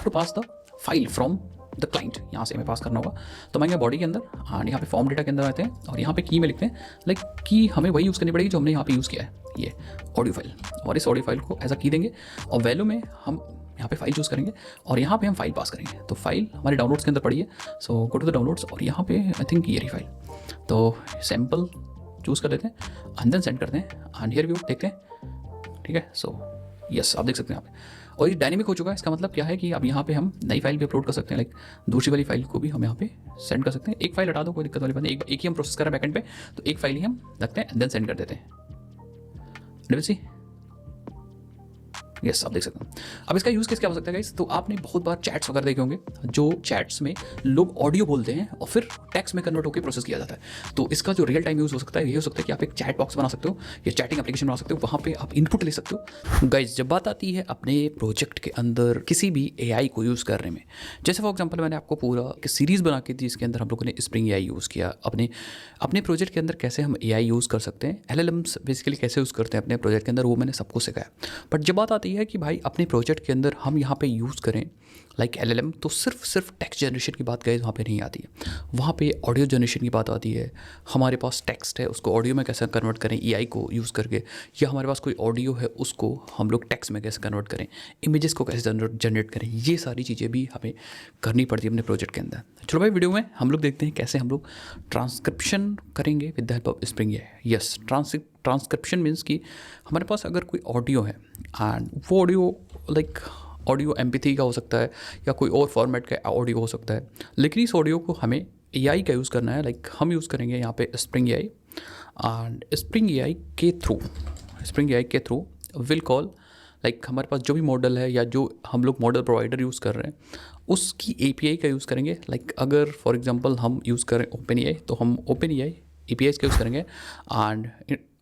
Have to pass the file from the client, यहाँ से हमें पास करना होगा। तो मैं बॉडी के अंदर एंड यहाँ पे फॉर्म डेटा के अंदर आते हैं और यहाँ पे की में लिखते हैं लाइक की हमें वही यूज़ करनी पड़ेगी जो हमने यहाँ पे यूज़ किया है, ये ऑडियो फाइल। और इस ऑडियो फाइल को एज अ की देंगे और वैल्यू में हम यहाँ पे फाइल चूज़ करेंगे और यहाँ पे हम फाइल पास करेंगे। तो फाइल हमारे डाउनलोड्स के अंदर पड़ी है, सो गो टू द डाउनलोड्स और यहाँ पे आई थिंक ये रही फाइल, तो सैम्पल चूज़ कर लेते हैं एंड देन सेंड करते हैं एंड हियर व्यू देखते हैं। ठीक है, सो यस आप देख सकते हैं यहाँ पे और ये डायनेमिक हो चुका है। इसका मतलब क्या है कि अब यहाँ पे हम नई फाइल भी अपलोड कर सकते हैं, लाइक दूसरी वाली फाइल को भी हम यहाँ पे सेंड कर सकते हैं। एक फाइल हटा दो, कोई दिक्कत वाली बात नहीं, एक ही हम प्रोसेस कर रहे हैं बैकएंड पे, तो एक फाइल ही हम रखते हैं एंड देन सेंड कर देते हैं। सी यस आप देख सकते हैं। अब इसका यूज़ केस क्या हो सकता है गाइस, तो आपने बहुत बार चैट्स वगैरह देखे होंगे जो चैट्स में लोग ऑडियो बोलते हैं और फिर टेक्स्ट में कन्वर्ट होकर प्रोसेस किया जाता है। तो इसका जो रियल टाइम यूज़ हो सकता है ये हो सकता है कि आप एक चैट बॉक्स बना सकते हो या चैटिंग एप्लीकेशन बना सकते हो, वहाँ पे आप इनपुट ले सकते हो। गाइस जब बात आती है अपने प्रोजेक्ट के अंदर किसी भी AI को यूज़ करने में, जैसे फॉर एग्जाम्पल मैंने आपको पूरा एक सीरीज़ बना के दी, इसके अंदर हम लोगों ने स्प्रिंग AI यूज़ किया। अपने प्रोजेक्ट के अंदर कैसे हम AI यूज़ कर सकते हैं, LLMs बेसिकली कैसे यूज़ करते हैं अपने प्रोजेक्ट के अंदर, वो मैंने सबको सिखाया। बट जब बात आती है कि भाई अपने प्रोजेक्ट के अंदर हम यहाँ पे यूज़ करें लाइक LLM, तो सिर्फ टेक्स्ट जनरेशन की बात गाइस वहाँ पे नहीं आती है, वहाँ पे ऑडियो जनरेशन की बात आती है। हमारे पास टेक्स्ट है, उसको ऑडियो में कैसे कन्वर्ट करें AI को यूज़ करके, या हमारे पास कोई ऑडियो है उसको हम लोग टेक्स्ट में कैसे कन्वर्ट करें, इमेजेस को कैसे जनरेट करें, ये सारी चीज़ें भी हमें करनी पड़ती है अपने प्रोजेक्ट के अंदर। चलो भाई वीडियो में हम लोग देखते हैं कैसे हम लोग ट्रांसक्रिप्शन करेंगे with the help of spring AI। Yes, transcription means कि हमारे पास अगर कोई ऑडियो है एंड वो ऑडियो लाइक ऑडियो MP3 का हो सकता है या कोई और फॉर्मेट का ऑडियो हो सकता है, लेकिन इस ऑडियो को हमें AI का यूज़ करना है। लाइक हम यूज़ करेंगे यहाँ पे spring AI and spring AI के थ्रू विल कॉल लाइक हमारे पास जो भी मॉडल है या जो हम लोग मॉडल प्रोवाइडर यूज़ कर रहे हैं उसकी API का यूज़ करेंगे। लाइक अगर फॉर एग्जांपल हम यूज़ करें OpenAI, तो हम OpenAI APIs का यूज़ करेंगे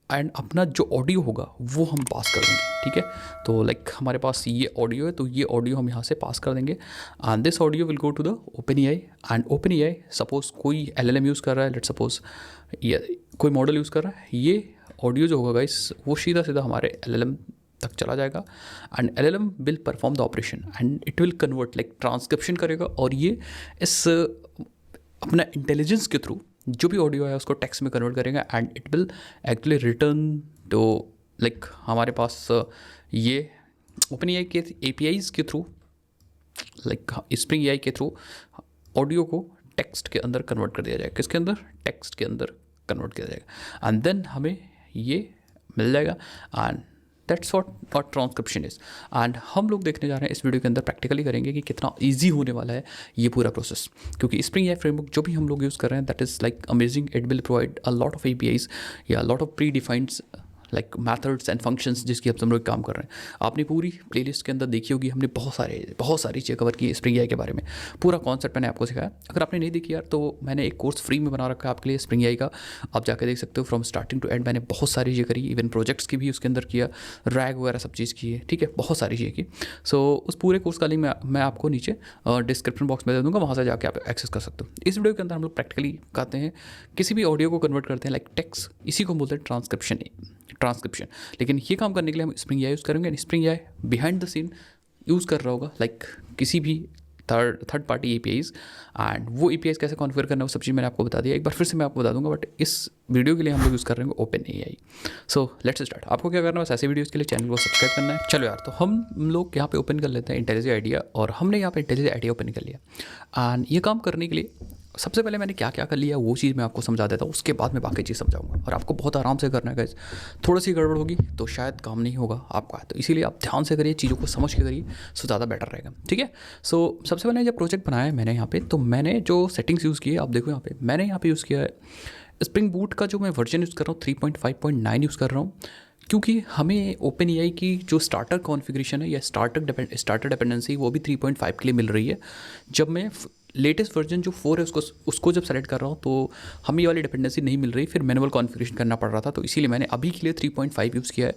एंड अपना जो ऑडियो होगा वो हम पास कर देंगे। ठीक है, तो लाइक हमारे पास ये ऑडियो है, तो ये ऑडियो हम यहाँ से पास कर देंगे and this audio will go to the OpenAI and OpenAI suppose कोई LLM यूज़ कर रहा है, लेट्स सपोज ये कोई मॉडल यूज़ कर रहा है, ये ऑडियो जो होगा गाइस वो सीधा हमारे LLM तक चला जाएगा and LLM will perform the operation and it will convert like transcription करेगा और ये इस अपना इंटेलिजेंस के थ्रू जो भी ऑडियो है उसको टेक्स्ट में कन्वर्ट करेगा and it will actually return to like हमारे पास ये OpenAI के APIs के थ्रू लाइक स्प्रिंग AI के थ्रू ऑडियो को टेक्स्ट के अंदर कन्वर्ट कर दिया जाएगा। किसके अंदर? टेक्स्ट के अंदर कन्वर्ट किया जाएगा एंड देन हमें ये मिल जाएगा and that's what transcription is. And हम लोग देखने जा रहे हैं इस वीडियो के अंदर प्रैक्टिकली करेंगे कि कितना इजी होने वाला है ये पूरा प्रोसेस, क्योंकि स्प्रिंग AI फ्रेमवर्क जो भी हम लोग यूज़ कर रहे हैं that is like amazing. It will provide a lot of APIs या lot of pre defined like methods and functions जिसकी हम लोग काम कर रहे हैं। आपने पूरी प्लेलिस्ट के अंदर देखी होगी, हमने बहुत सारी चीज़ें कवर की स्प्रिंग AI के बारे में, पूरा कॉन्सेप्ट मैंने आपको सिखाया। अगर आपने नहीं देखी यार तो मैंने एक कोर्स फ्री में बना रखा है आपके लिए स्प्रिंग AI का, आप जाकर देख सकते हो। फ्रॉम स्टार्टिंग टू एंड मैंने बहुत सारी चीज़ें करी, इवन प्रोजेक्ट्स की भी उसके अंदर किया, रैग वगैरह सब चीज़ की है। ठीक है, बहुत सारी चीज़ें की। सो उस पूरे कोर्स का लिंक मैं आपको नीचे डिस्क्रिप्शन बॉक्स में दे दूँगा, वहाँ से जाके आप एक्सेस कर सकते हो। इस वीडियो के अंदर हम लोग प्रैक्टिकली करते हैं, किसी भी ऑडियो को कन्वर्ट करते हैं लाइक टेक्स्ट, इसी को बोलते हैं ट्रांसक्रिप्शन। लेकिन ये काम करने के लिए हम स्प्रिंग AI यूज़ करेंगे and spring AI behind the scene use कर रहा होगा लाइक किसी भी थर्ड पार्टी APIs एंड वो APIs कैसे कॉन्फ़िगर करना है वो सब चीज़ मैंने आपको बता दिया। एक बार फिर से मैं आपको बता दूंगा, बट इस वीडियो के लिए हम लोग यूज़ कर रहे हैं OpenAI। So let's start. आपको क्या करना है, बस ऐसे वीडियोज़ के लिए चैनल को सब्सक्राइब करना है। चलो यार, तो हम लोग यहाँ पे ओपन कर लेते हैं इंटेलिजेंट आइडिया, और हमने यहाँ पे इंटेलिजेंट आइडिया ओपन कर लिया एंड ये काम करने के लिए सबसे पहले मैंने क्या क्या कर लिया वो चीज़ मैं आपको समझा देता हूँ, उसके बाद मैं बाकी चीज़ समझाऊंगा। और आपको बहुत आराम से करना है गाइस, थोड़ी सी गड़बड़ होगी तो शायद काम नहीं होगा आपका, तो इसीलिए आप ध्यान से करिए, चीज़ों को समझ के करिए, सो ज़्यादा बेटर रहेगा। ठीक है, सो सबसे पहले जब प्रोजेक्ट बनाया है मैंने यहाँ पे, तो मैंने जो सेटिंग्स यूज़ की है आप देखो यहाँ पे, मैंने यहाँ पे यूज़ किया है स्प्रिंग बूट का जो मैं वर्जन यूज़ कर रहा हूँ 3.5.9 यूज़ कर रहा हूँ, क्योंकि हमें OpenAI की जो स्टार्टर कॉन्फ़िगरेशन है या स्टार्टर डिपेंडेंसी वो भी 3.5 के लिए मिल रही है। जब मैं लेटेस्ट वर्जन जो 4 है उसको जब सेलेक्ट कर रहा हूँ तो हमें ये वाली डिपेंडेंसी नहीं मिल रही, फिर मैनुअल कॉन्फ़िगरेशन करना पड़ रहा था, तो इसीलिए मैंने अभी के लिए 3.5 यूज़ किया है।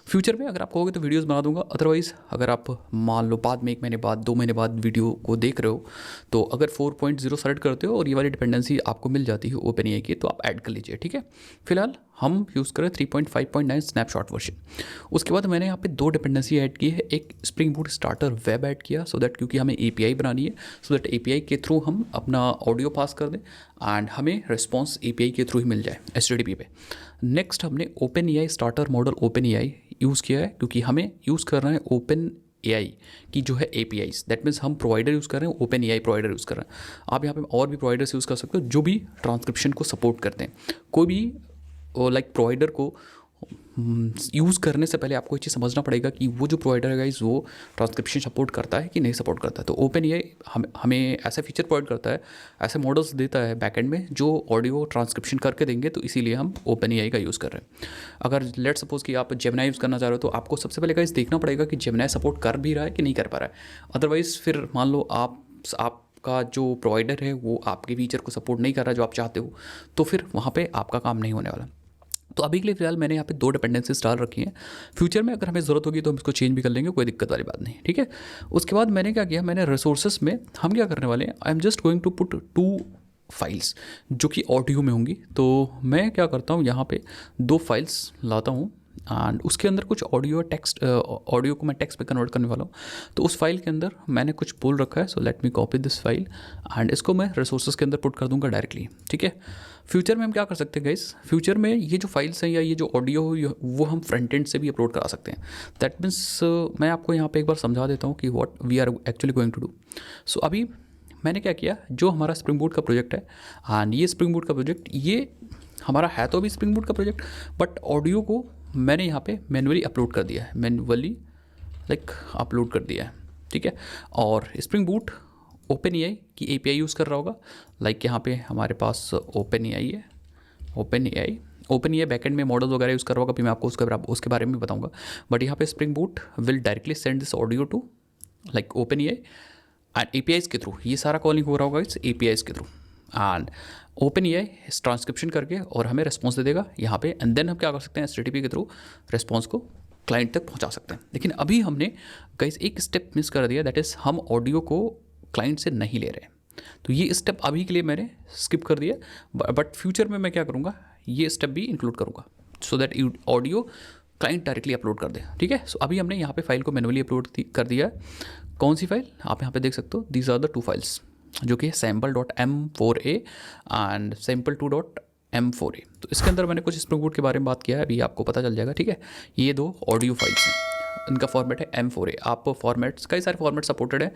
फ्यूचर में अगर आप कहोगे तो वीडियोस बना दूंगा, अदरवाइज़ अगर आप मान लो बाद में 1 महीने बाद 2 महीने बाद वीडियो को देख रहे हो तो अगर 4.0 सेलेक्ट करते हो और ये वाली डिपेंडेंसी आपको मिल जाती है OpenAI की तो आप ऐड कर लीजिए। ठीक है, फिलहाल हम यूज़ करें 3.5.9 स्नैपशॉट वर्जन। उसके बाद मैंने यहाँ पे 2 डिपेंडेंसी ऐड की है, एक spring boot starter web add किया सो दैट, क्योंकि हमें API बनानी है, सो दैट API के थ्रू हम अपना ऑडियो पास कर दें एंड हमें रिस्पॉन्स API के थ्रू ही मिल जाए HTTP पे। नेक्स्ट हमने OpenAI starter model OpenAI use किया है, क्योंकि हमें यूज़ करना है OpenAI की जो है APIs, दैट मीन्स हम प्रोवाइडर यूज़ कर रहे हैं, OpenAI प्रोवाइडर यूज़ कर रहे हैं। आप यहाँ पे और भी प्रोवाइडर्स यूज़ कर सकते हो जो भी ट्रांसक्रिप्शन को सपोर्ट करते हैं। कोई भी लाइक प्रोवाइडर को यूज़ करने से पहले आपको ये चीज़ समझना पड़ेगा कि वो जो प्रोवाइडर है गाइस वो ट्रांसक्रिप्शन सपोर्ट करता है कि नहीं सपोर्ट करता है। तो OpenAI हमें ऐसे फीचर प्रोवाइड करता है, ऐसे मॉडल्स देता है बैकएंड में जो ऑडियो ट्रांसक्रिप्शन करके देंगे, तो इसीलिए हम OpenAI का यूज़ कर रहे हैं। अगर लेट सपोज कि आप जेमिनी यूज़ करना चाह रहे हो, तो आपको सबसे पहले गाइस देखना पड़ेगा कि जेमिनी सपोर्ट कर भी रहा है कि नहीं कर पा रहा है। अदरवाइज़ फिर मान लो आपका जो प्रोवाइडर है वो आपके फीचर को सपोर्ट नहीं कर रहा जो आप चाहते हो, तो फिर वहाँ पे आपका काम नहीं होने वाला। तो अभी के लिए फिलहाल मैंने यहाँ पे 2 डिपेंडेंसीज डाल रखी हैं। फ्यूचर में अगर हमें ज़रूरत होगी तो हम इसको चेंज भी कर लेंगे, कोई दिक्कत वाली बात नहीं, ठीक है। उसके बाद मैंने क्या किया, मैंने रिसोर्सेस में हम क्या करने वाले हैं, I am just going to put 2 files जो कि ऑडियो में होंगी। तो मैं क्या करता हूँ, यहाँ पे 2 फाइल्स लाता हूँ एंड उसके अंदर कुछ ऑडियो को मैं टेक्स्ट पे कन्वर्ट करने वाला हूँ। तो उस फाइल के अंदर मैंने कुछ बोल रखा है, so let me copy this file and इसको मैं रिसोर्सेज के अंदर पुट कर दूंगा डायरेक्टली, ठीक है। फ्यूचर में हम क्या कर सकते हैं गाइस, फ्यूचर में ये जो फाइल्स हैं या ये जो ऑडियो हो वो हम फ्रंट एंड से भी अपलोड करा सकते हैं। दैट मीन्स मैं आपको यहाँ पे एक बार समझा देता हूँ कि what we are actually going to do. So अभी मैंने क्या किया, जो हमारा स्प्रिंग बूट का प्रोजेक्ट है एंड ये स्प्रिंग बूट का प्रोजेक्ट ये हमारा है तो अभी स्प्रिंग बूट का प्रोजेक्ट, बट ऑडियो को मैंने यहाँ पे मैन्युअली अपलोड कर दिया है, मैन्युअली अपलोड कर दिया है, ठीक है। और स्प्रिंग बूट OpenAI की API यूज़ कर रहा होगा, यहाँ पे हमारे पास OpenAI है, OpenAI बैकएंड में मॉडल वगैरह यूज़ कर रहा होगा, फिर मैं आपको उसके बारे में भी बताऊंगा। बट यहाँ पे spring boot will directly send this audio to OpenAI and APIs के थ्रू ये सारा कॉलिंग हो रहा होगा इस APIs के थ्रू, एंड OpenAI ट्रांसक्रिप्शन करके और हमें रिस्पॉन्स दे देगा यहाँ पे, एंड देन हम क्या कर सकते हैं, HTTP के थ्रू रिस्पॉन्स को क्लाइंट तक पहुँचा सकते हैं। लेकिन अभी हमने गाइस एक स्टेप मिस कर दिया, दैट इज़ हम ऑडियो को क्लाइंट से नहीं ले रहे हैं। तो ये स्टेप अभी के लिए मैंने स्किप कर दिया, बट फ्यूचर में मैं क्या करूँगा, ये स्टेप भी इंक्लूड करूँगा so that audio client directly upload कर दे, ठीक है। सो अभी हमने यहाँ पे फाइल को मैनुअली अपलोड कर दिया है। कौन सी फाइल आप यहाँ पे देख सकते हो, दीज आर द 2 फाइल्स जो कि sample.m4a एंड sample2.m4a। तो इसके अंदर मैंने कुछ स्प्रिंग बूट के बारे में बात किया है, अभी आपको पता चल जाएगा, ठीक है। ये 2 ऑडियो फाइल्स हैं, इनका फॉर्मेट है M4A। आप फॉर्मेट्स कई सारे फॉर्मेट सपोर्टेड है,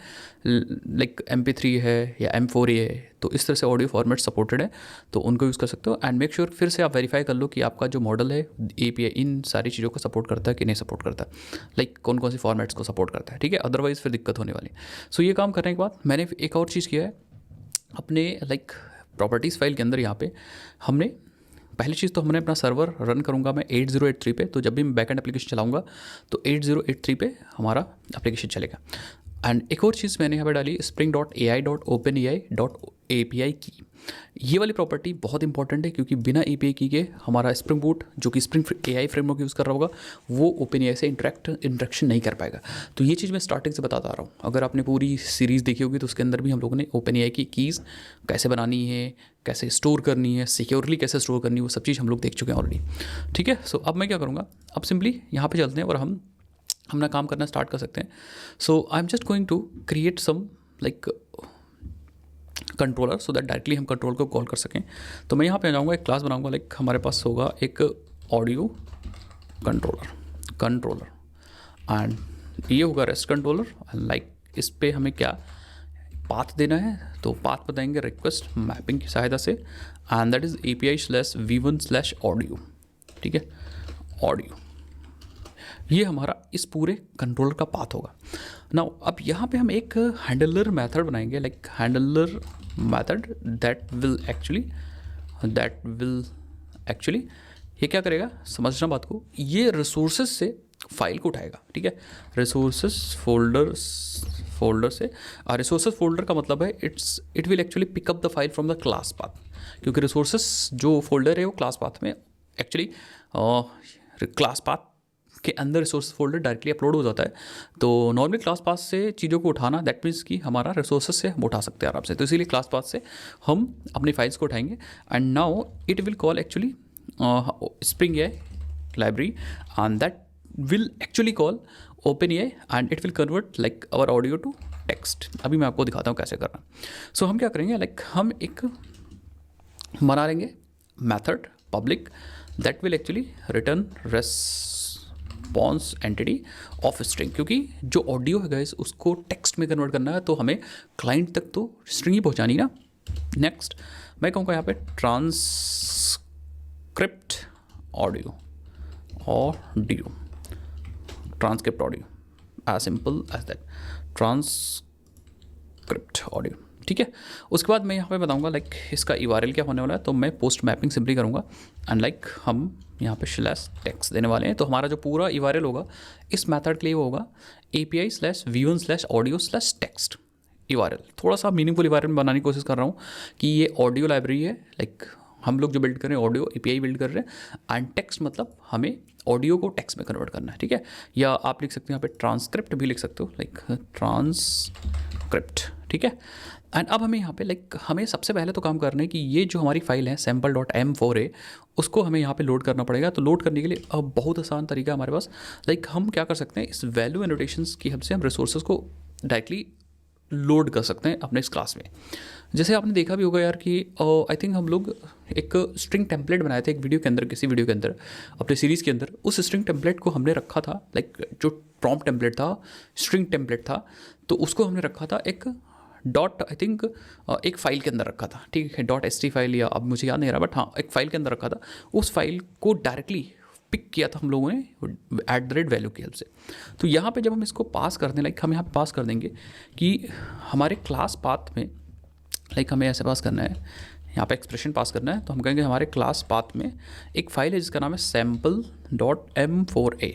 MP3 है या M4A है, तो इस तरह से ऑडियो फॉर्मेट सपोर्टेड है, तो उनको यूज़ कर सकते हो। एंड मेक श्योर फिर से आप वेरीफाई कर लो कि आपका जो मॉडल है API इन सारी चीज़ों को सपोर्ट करता है कि नहीं सपोर्ट करता है, कौन कौन सी फॉर्मेट्स को सपोर्ट करता है, ठीक है। अदरवाइज़ फिर दिक्कत होने वाली। सो ये काम करने के बाद मैंने एक और चीज़ किया है अपने प्रॉपर्टीज़ फाइल के अंदर। यहाँ पे हमने पहली चीज़ तो हमने अपना सर्वर रन करूँगा मैं 8083 पे, तो जब भी मैं बैकएंड एप्लीकेशन चलाऊँगा तो 8083 पे हमारा एप्लीकेशन चलेगा। एंड एक और चीज़ मैंने यहाँ पे डाली spring.ai.openai.api की। ये वाली प्रॉपर्टी बहुत इंपॉर्टेंट है, क्योंकि बिना API की के हमारा स्प्रिंग बूट जो कि स्प्रिंग AI फ्रेमवर्क यूज़ कर रहा होगा वो OpenAI से इंटरेक्शन नहीं कर पाएगा। तो ये चीज़ मैं स्टार्टिंग से बताता आ रहा हूँ। अगर आपने पूरी सीरीज़ देखी होगी तो उसके अंदर भी हम लोगों ने OpenAI की कीज़ कैसे बनानी है, कैसे स्टोर करनी है, सिक्योरली कैसे स्टोर करनी है, वो सब चीज़ हम लोग देख चुके हैं ऑलरेडी, ठीक है। सो अब मैं क्या करूँगा, अब सिंपली यहाँ पे चलते हैं और हम अपना काम करना स्टार्ट कर सकते हैं। So I am just going to create some controller so that directly हम कंट्रोल को कॉल कर सकें। तो मैं यहाँ पे जाऊँगा, एक क्लास बनाऊँगा, हमारे पास होगा एक ऑडियो कंट्रोलर एंड ये होगा रेस्ट कंट्रोलर। इस पे हमें क्या पाथ देना है, तो पाथ बताएंगे रिक्वेस्ट मैपिंग की सहायता से, एंड दैट इज़ API/v1/audio, ठीक है, ऑडियो। ये हमारा इस पूरे कंट्रोलर का पाथ होगा। नाउ अब यहाँ पे हम एक हैंडलर मेथड बनाएंगे, handler method that will actually ये क्या करेगा, समझना बात को, ये रिसोर्सेज से फाइल को उठाएगा, ठीक है। रिसोर्सेज फोल्डर से, रिसोर्सेज फोल्डर का मतलब है it will actually pick up the file from the class path, क्योंकि रिसोर्सेज जो फोल्डर है वो क्लास पाथ में एक्चुअली क्लास पाथ के अंदर रिसोर्स फोल्डर डायरेक्टली अपलोड हो जाता है। तो नॉर्मली क्लास पाथ से चीज़ों को उठाना दैट मीन्स कि हमारा रिसोर्सेज से हम उठा सकते हैं आराम से, तो इसीलिए क्लास पाथ से हम अपनी फाइल्स को उठाएंगे। And now it will call actually Spring AI library, and that will actually call OpenAI and it will convert like our audio to text. अभी मैं आपको दिखाता हूँ कैसे करना. So हम क्या करेंगे, like हम एक बना लेंगे method public that will actually return response entity of string, क्योंकि जो ऑडियो है गाइस उसको टेक्स्ट में कन्वर्ट करना है तो हमें क्लाइंट तक तो स्ट्रिंग ही पहुँचानी ना. नेक्स्ट मैं कहूँगा यहाँ पे transcript audio transcript audio, as simple as that, transcript audio. ठीक है, उसके बाद मैं यहाँ पे बताऊँगा लाइक इसका URL क्या होने वाला है. तो मैं पोस्ट मैपिंग सिंपली करूँगा एंड लाइक हम यहाँ पे स्लैश टेक्स्ट देने वाले हैं. तो हमारा जो पूरा URL होगा इस मेथड के लिए वो होगा API/v1/audio/text URL. थोड़ा सा मीनिंगफुल URL में बनाने की कोशिश कर रहा हूँ कि ये ऑडियो लाइब्रेरी है, लाइक हम लोग जो बिल्ड कर रहे हैं ऑडियो API बिल्ड कर रहे हैं, एंड टेक्स्ट मतलब हमें ऑडियो को टेक्स्ट में कन्वर्ट करना है. ठीक है, या आप लिख सकते हो यहाँ पे ट्रांसक्रिप्ट भी लिख सकते हो, लाइक ट्रांसक्रिप्ट. ठीक है, एंड अब हमें यहाँ पे लाइक हमें सबसे पहले तो काम करना है कि ये जो हमारी फाइल है sample.m4a उसको हमें यहाँ पे लोड करना पड़ेगा. तो लोड करने के लिए अब बहुत आसान तरीका है हमारे पास. लाइक हम क्या कर सकते हैं, इस वैल्यू एनोटेशंस की हेल्प से हम रिसोर्सेज को डायरेक्टली लोड कर सकते हैं अपने इस क्लास में. जैसे आपने देखा भी होगा यार कि आई थिंक हम लोग एक स्ट्रिंग टेम्पलेट बनाए थे एक वीडियो के अंदर, किसी वीडियो के अंदर अपने सीरीज़ के अंदर. उस स्ट्रिंग टेम्पलेट को हमने रखा था लाइक जो प्रॉम्प्ट टेम्पलेट था, स्ट्रिंग टेम्पलेट था, तो उसको हमने रखा था एक डॉट आई थिंक एक फ़ाइल के अंदर रखा था. ठीक है, .st फाइल, या अब मुझे याद नहीं रहा, बट हाँ एक फ़ाइल के अंदर रखा था. उस फाइल को डायरेक्टली पिक किया था हम लोगों ने @वैल्यू की हेल्प से. तो यहाँ पे जब हम इसको पास कर दें, लाइक हम यहाँ पे पास कर देंगे कि हमारे क्लास पाथ में, लाइक हमें ऐसे पास करना है, यहाँ पे एक्सप्रेशन पास करना है. तो हम कहेंगे हमारे क्लास पाथ में एक फाइल है जिसका नाम है sample.m4a.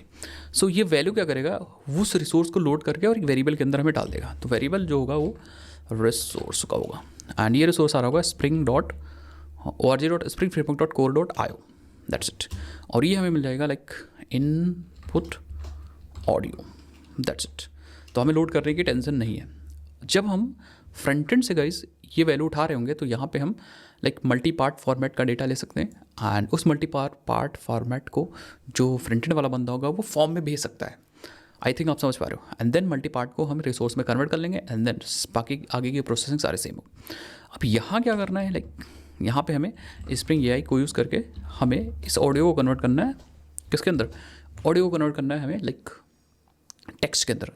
सो ये वैल्यू क्या करेगा, उस रिसोर्स को लोड करके और एक वेरिएबल के अंदर हमें डाल देगा. तो वेरिएबल जो होगा वो रिसोर्स का होगा, एंड ये रिसोर्स आ रहा होगा spring.org.springframework.core.io. That's it. और ये हमें मिल जाएगा like input audio. That's it. तो हमें लोड करने की टेंशन नहीं है. जब हम फ्रंट एंड से गाइस ये वैल्यू उठा रहे होंगे तो यहाँ पे हम लाइक मल्टी पार्ट फॉर्मेट का डेटा ले सकते हैं, एंड उस मल्टी पार्ट फॉर्मेट को जो फ्रंट एंड वाला बंदा होगा वो फॉर्म में भेज सकता है. आई थिंक आप समझ पा रहे हो. एंड देन मल्टी पार्ट को हम रिसोर्स में कन्वर्ट कर लेंगे, एंड देन बाकी आगे की प्रोसेसिंग सारे सेम हो. अब यहाँ क्या करना है, लाइक यहाँ पे हमें स्प्रिंग AI को यूज़ करके हमें इस ऑडियो को कन्वर्ट करना है. किसके अंदर, ऑडियो को कन्वर्ट करना है हमें लाइक टेक्स्ट के अंदर.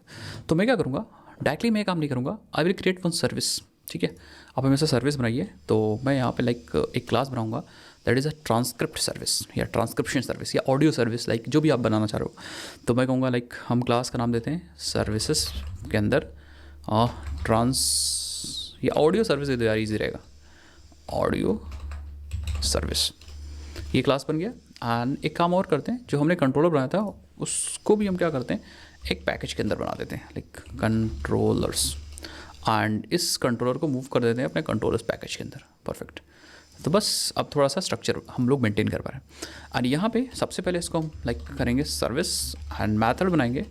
तो मैं क्या करूँगा, डायरेक्टली मैं काम नहीं करूँगा, I will create one service. ठीक है, आप हमें से सर्विस बनाइए. तो मैं यहाँ पे लाइक एक क्लास बनाऊँगा that is a transcript service या ट्रांसक्रिप्शन सर्विस या ऑडियो सर्विस, लाइक जो भी आप बनाना चाह रहे हो. तो मैं कहूँगा लाइक हम क्लास का नाम देते हैं सर्विसेज के अंदर या ऑडियो सर्विस दे दो यार, ईजी रहेगा, ऑडियो सर्विस. ये क्लास बन गया. एंड एक काम और करते हैं, जो हमने कंट्रोलर बनाया था उसको भी हम क्या करते हैं, एक पैकेज के अंदर बना देते हैं लाइक कंट्रोलर्स, एंड इस कंट्रोलर को मूव कर देते हैं अपने कंट्रोलर्स पैकेज के अंदर. परफेक्ट. तो बस अब थोड़ा सा स्ट्रक्चर हम लोग मेंटेन कर पा रहे हैं. एंड यहाँ पे सबसे पहले इसको हम लाइक करेंगे सर्विस एंड मैथड बनाएंगे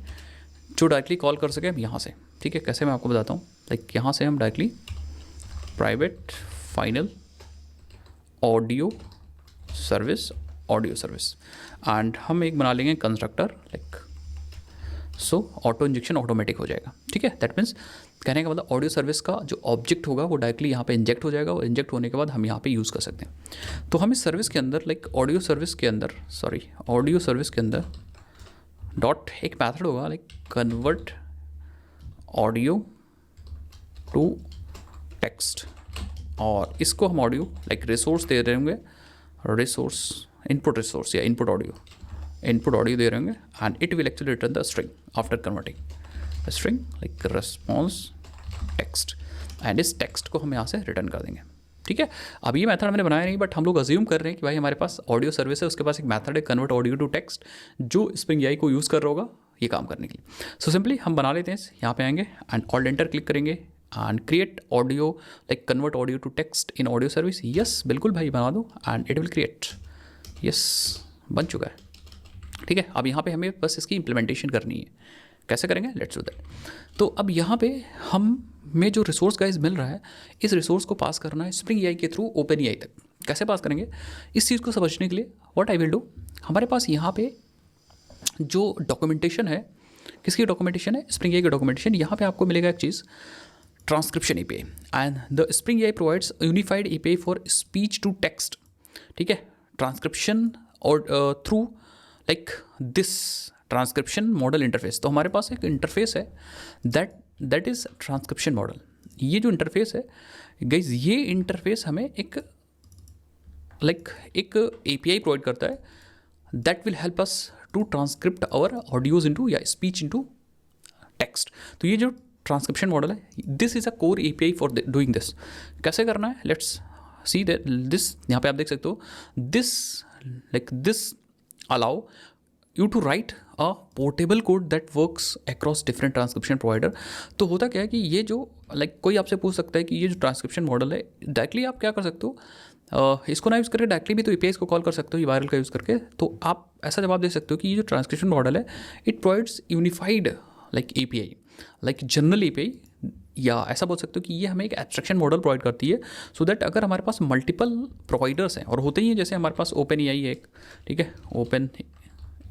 जो डायरेक्टली कॉल कर सके हम यहाँ से. ठीक है, कैसे मैं आपको बताता हूँ. लाइक यहाँ से हम directly private final audio service and हम एक बना लेंगे constructor like so auto injection automatic हो जाएगा. ठीक है, दैट मीन्स कहने का मतलब ऑडियो सर्विस का जो ऑब्जेक्ट होगा वो डायरेक्टली यहाँ पे इंजेक्ट हो जाएगा, और इंजेक्ट होने के बाद हम यहाँ पे यूज़ कर सकते हैं. तो हम इस सर्विस के अंदर लाइक ऑडियो सर्विस के अंदर डॉट एक मैथड होगा like convert audio to text, और इसको हम ऑडियो लाइक रिसोर्स दे रहे होंगे, इनपुट रिसोर्स या इनपुट ऑडियो दे रहे होंगे, and it will actually return the string after converting string like response text, and इस टेक्स्ट को हम यहाँ से रिटर्न कर देंगे. ठीक है, अब ये मेथड हमने बनाया नहीं, बट हम लोग अज्यूम कर रहे हैं कि भाई हमारे पास ऑडियो सर्विस है, उसके पास एक मेथड है कन्वर्ट ऑडियो टू टेक्स्ट जो स्प्रिंग AI को यूज़ कर रहा होगा ये काम करने के लिए. सो सिंपली हम बना लेते हैं, यहाँ पे आएंगे एंड ऑल्ट एंटर क्लिक करेंगे and create audio like convert audio to text in audio service. Yes बिल्कुल भाई बना दो, and it will create. Yes बन चुका है. ठीक है, अब यहाँ पे हमें बस इसकी इम्प्लीमेंटेशन करनी है. कैसे करेंगे, लेट्स डू दैट. तो अब यहाँ पे हम में जो रिसोर्स गाइस मिल रहा है, इस रिसोर्स को पास करना है स्प्रिंग एआई के थ्रू ओपन एआई तक। कैसे पास करेंगे, इस चीज़ को समझने के लिए व्हाट आई विल डू, हमारे पास यहाँ पे जो डॉक्यूमेंटेशन है, किसकी डॉक्यूमेंटेशन है, स्प्रिंग एआई की डॉक्यूमेंटेशन। यहाँ पे आपको मिलेगा एक चीज़, transcription API, and the spring AI provides unified API for speech to text. ठीक है, ट्रांसक्रिप्शन और through like this transcription model interface. तो हमारे पास एक इंटरफेस है दैट इज़ ट्रांसक्रिप्शन मॉडल। ये जो इंटरफेस है गाइज, ये इंटरफेस हमें एक एपीआई प्रोवाइड करता है that will help us to transcript our audios into या स्पीच इनटू टेक्स्ट। तो ये जो ट्रांसक्रिप्शन मॉडल है, this is a core API for doing this. कैसे करना है, लेट्स सी दैट दिस, यहाँ पे आप देख सकते हो, this allow you to write a portable code that works across different transcription provider. तो होता क्या है कि ये जो कोई आपसे पूछ सकता है कि ये जो ट्रांसक्रिप्शन मॉडल है, डायरेक्टली आप क्या कर सकते हो, इसको ना यूज़ करके डायरेक्टली भी तो एपीआई को कॉल कर सकते हो, ये वायरल का यूज़ करके। तो आप ऐसा जवाब दे सकते हो कि ये जो ट्रांसक्रिप्शन मॉडल है, it provides unified API, general API, या ऐसा बोल सकते हो कि ये हमें एक एब्स्ट्रैक्शन मॉडल प्रोवाइड करती है, सो दैट अगर हमारे पास मल्टीपल प्रोवाइडर्स हैं, और होते ही हैं, जैसे हमारे पास ओपन एआई है एक, ठीक है, ओपन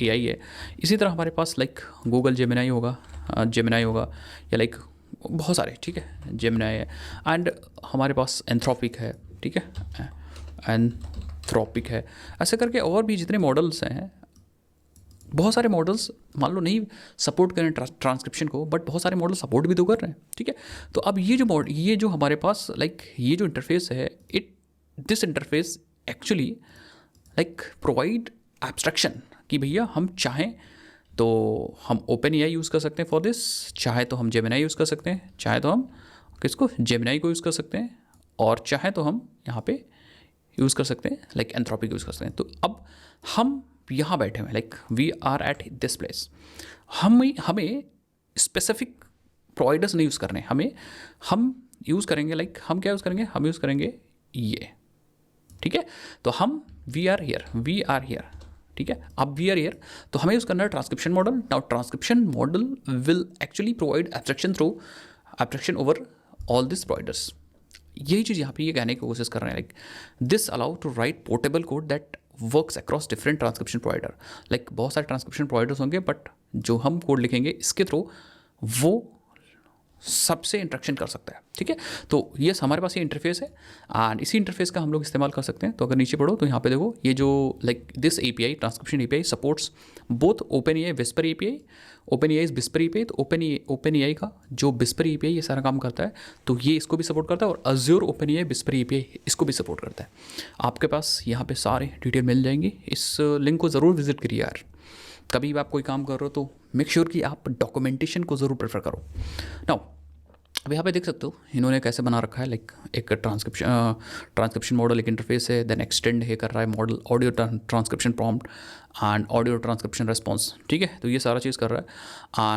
एआई है, इसी तरह हमारे पास गूगल जेमिनाई होगा, या बहुत सारे, ठीक है, जेमिनाई है, एंड हमारे पास एंथ्रोपिक है, ठीक है, एंथ्रोपिक है, ऐसे करके और भी जितने मॉडल्स हैं, बहुत सारे मॉडल्स मान लो नहीं सपोर्ट करें ट्रांसक्रिप्शन को, बट बहुत सारे मॉडल सपोर्ट भी तो कर रहे हैं, ठीक है। तो अब ये जो हमारे पास ये जो इंटरफेस है, this interface actually provide abstraction कि भैया हम चाहें तो हम ओपन एआई यूज़ कर सकते हैं फॉर दिस, चाहे तो हम जेमिनाई यूज़ कर सकते हैं, चाहे तो हम किसको, जेमिनाई को यूज़ कर सकते हैं, और चाहे तो हम यहाँ पे यूज़ कर सकते हैं एंथ्रोपिक यूज़ कर सकते हैं। तो अब हम यहाँ बैठे हुए, we are at this place, हमें स्पेसिफिक प्रोवाइडर्स नहीं यूज़ करने, हम यूज़ करेंगे हम क्या यूज़ करेंगे, हम यूज़ करेंगे ये, ठीक है। तो हम वी आर हियर, ठीक है। अब वी आर हियर, तो हमें यूज़ करना है transcription model. Now transcription model will actually provide abstraction over all this providers. यही चीज़ यहाँ पे ये कहने की कोशिश कर रहे हैं, this allow to write portable code that works across different transcription provider. बहुत सारे ट्रांसक्रिप्शन प्रोवाइडर्स होंगे, बट जो हम कोड लिखेंगे इसके थ्रू वो सबसे इंटरेक्शन कर सकता है, ठीक है। तो ये हमारे पास ये इंटरफेस है, एंड इसी इंटरफेस का हम लोग इस्तेमाल कर सकते हैं। तो अगर नीचे पढ़ो तो यहाँ पे देखो, ये जो this API, transcription API supports both open AI, whisper API. Open AI is whisper API, तो ओपन एआई का जो विस्पर एपीआई ये सारा काम करता है, तो ये इसको भी सपोर्ट करता है, और Azure open AI whisper API इसको भी सपोर्ट करता है। आपके पास यहाँ पे सारे डिटेल मिल जाएंगी, इस लिंक को ज़रूर विजिट करिए यार। कभी भी आप कोई काम कर रहे हो तो मेक श्योर कि आप डॉक्यूमेंटेशन को ज़रूर प्रेफर करो। नाउ अब यहाँ पे देख सकते हो इन्होंने कैसे बना रखा है, एक ट्रांसक्रिप्शन मॉडल, एक इंटरफेस है, देन एक्सटेंड है कर रहा है model, audio transcription prompt and audio transcription response, ठीक है। तो ये सारा चीज़ कर रहा है,